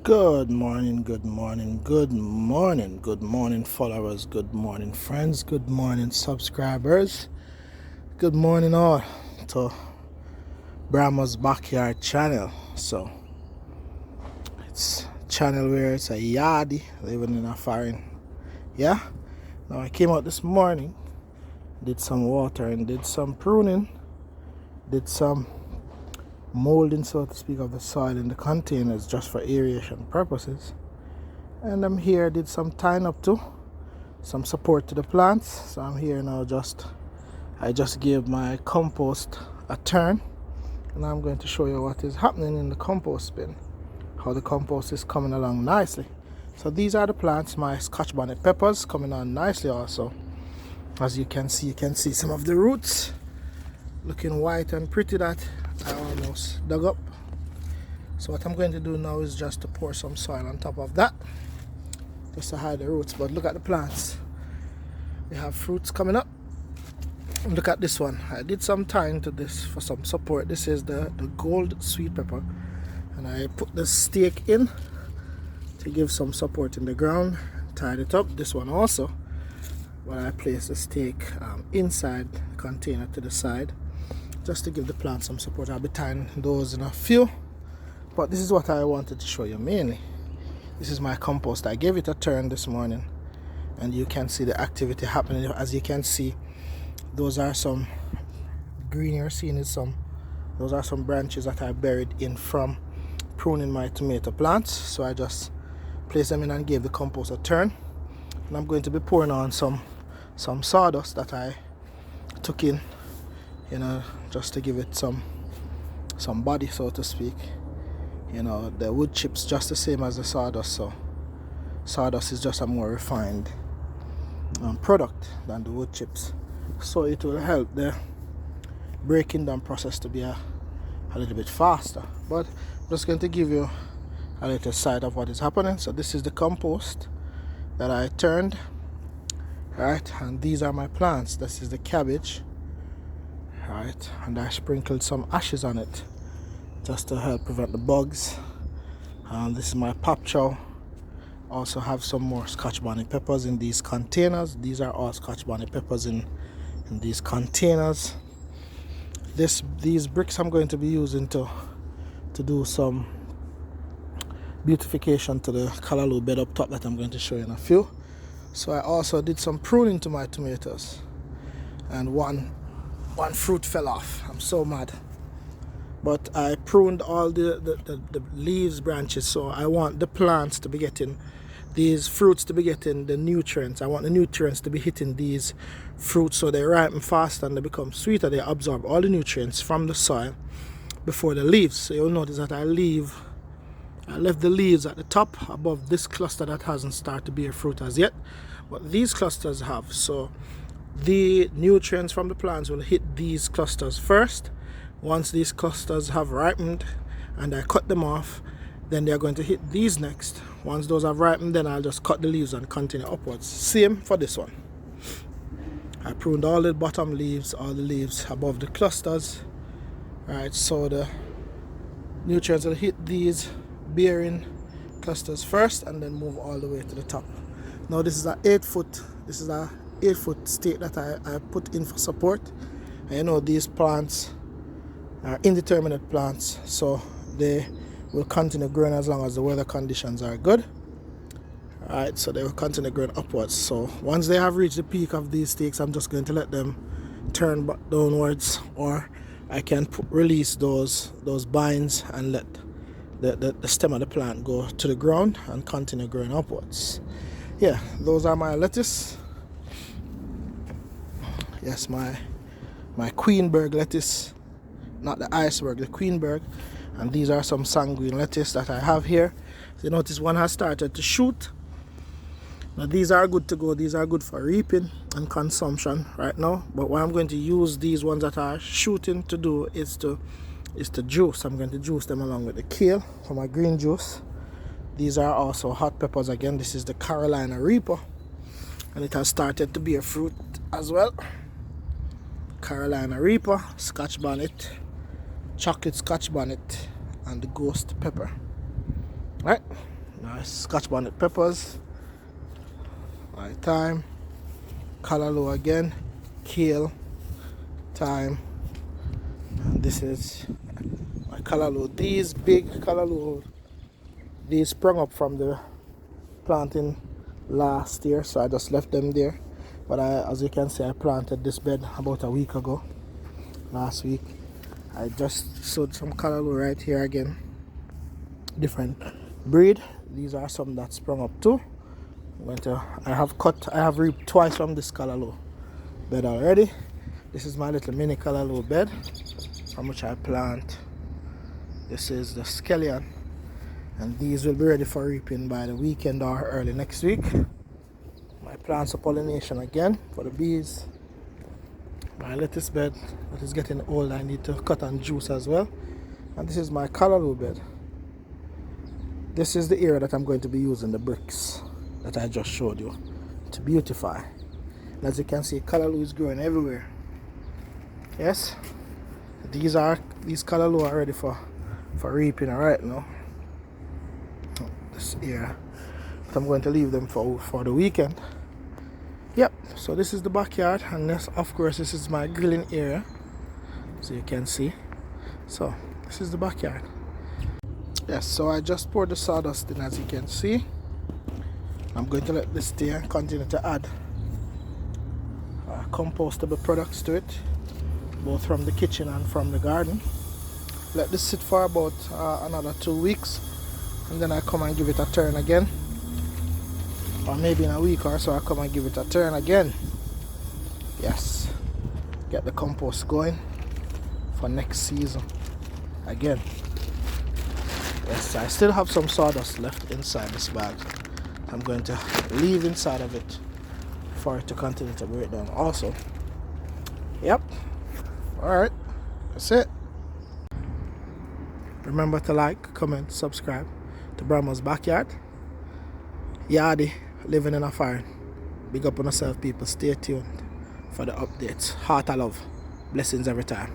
Good morning, good morning, good morning, good morning, followers, good morning, friends, good morning, subscribers, good morning, all to Brahma's Backyard channel. So, it's a channel where it's a yardie living in a foreign. Yeah, now I came out this morning, did some watering, did some pruning, did some molding, so to speak, of the soil in the containers just for aeration purposes. And I'm here, did some tying up too, some support to the plants. So I'm here now, I just gave my compost a turn, and I'm going to show you what is happening in the compost bin, how the compost is coming along nicely. So these are the plants, my Scotch bonnet peppers coming on nicely also. As you can see some of the roots looking white and pretty that I almost dug up. So what I'm going to do now is just to pour some soil on top of that, just to hide the roots. But look at the plants, they have fruits coming up. Look at this one, I did some tying to this for some support. This is the gold sweet pepper, and I put the stake in to give some support in the ground, tied it up. This one also, but I placed the stake inside the container to the side, just to give the plant some support. I'll be tying those in a few, but this is what I wanted to show you mainly. This is my compost. I gave it a turn this morning, and you can see the activity happening. As you can see, those are some green you're seeing is those are some branches that I buried in from pruning my tomato plants. So I just placed them in and gave the compost a turn, and I'm going to be pouring on some sawdust that I took in, just to give it some body, so to speak. The wood chips just the same as the sawdust, so sawdust is just a more refined product than the wood chips, so it will help the breaking down process to be a little bit faster. But I'm just going to give you a little side of what is happening. So this is the compost that I turned, right, and these are my plants. This is the cabbage, right, and I sprinkled some ashes on it just to help prevent the bugs. And this is my pop chow. Also have some more Scotch bonnet peppers in these containers. These are all Scotch bonnet peppers in these containers. These bricks I'm going to be using to do some beautification to the callaloo bed up top that I'm going to show you in a few. So I also did some pruning to my tomatoes, and one fruit fell off. I'm so mad. But I pruned all the leaves, branches, so I want the plants to be getting, these fruits to be getting the nutrients. I want the nutrients to be hitting these fruits so they ripen faster and they become sweeter. They absorb all the nutrients from the soil before the leaves. So you'll notice that I left the leaves at the top above this cluster that hasn't started to bear fruit as yet, but these clusters have. So the nutrients from the plants will hit these clusters first. Once these clusters have ripened and I cut them off, then they're going to hit these next. Once those have ripened, then I'll just cut the leaves and continue upwards. Same for this one. I pruned all the bottom leaves, all the leaves above the clusters, right, so the nutrients will hit these bearing clusters first and then move all the way to the top. Now this is a 8-foot stake that I put in for support. And these plants are indeterminate plants, so they will continue growing as long as the weather conditions are good. Alright, so they will continue growing upwards. So once they have reached the peak of these stakes, I'm just going to let them turn back downwards, or I can release those binds and let the stem of the plant go to the ground and continue growing upwards. Yeah, those are my lettuce. Yes, my Queenberg lettuce, not the iceberg, the Queenberg. And these are some sanguine lettuce that I have here. So you notice one has started to shoot. Now these are good to go. These are good for reaping and consumption right now. But what I'm going to use these ones that are shooting to do is to juice. I'm going to juice them along with the kale for my green juice. These are also hot peppers again. This is the Carolina Reaper, and it has started to bear fruit as well. Carolina Reaper, Scotch bonnet, chocolate Scotch bonnet, and the ghost pepper. Right, my Scotch bonnet peppers, my thyme, callaloo again, kale, thyme, and this is my callaloo. These big callaloo, these sprung up from the planting last year, so I just left them there. But as you can see, I planted this bed about a week ago, last week. I just sowed some callaloo right here again, different breed. These are some that sprung up too. I have reaped twice from this callaloo bed already. This is my little mini callaloo bed from which I plant. This is the scallion, and these will be ready for reaping by the weekend or early next week. My plants of pollination again for the bees. My lettuce bed that is getting old, I need to cut and juice as well. And this is my callaloo bed. This is the area that I'm going to be using the bricks that I just showed you to beautify. And as you can see, callaloo is growing everywhere. Yes, these callaloo are ready for reaping right now. This area, but I'm going to leave them for the weekend. Yep, so this is the backyard, and this, of course, this is my grilling area, so you can see. So this is the backyard. Yes, so I just poured the sawdust in, as you can see. I'm going to let this stay and continue to add compostable products to it, both from the kitchen and from the garden. Let this sit for about another 2 weeks, and then I come and give it a turn again. Or maybe in a week or so I come and give it a turn again. Yes, get the compost going for next season again. Yes, I still have some sawdust left inside this bag. I'm going to leave inside of it for it to continue to break down also. Yep, alright, that's it. Remember to like, comment, subscribe to Brahma's Backyard. Yardy, living in a farm. Big up on yourself, people. Stay tuned for the updates. Heart of love. Blessings every time.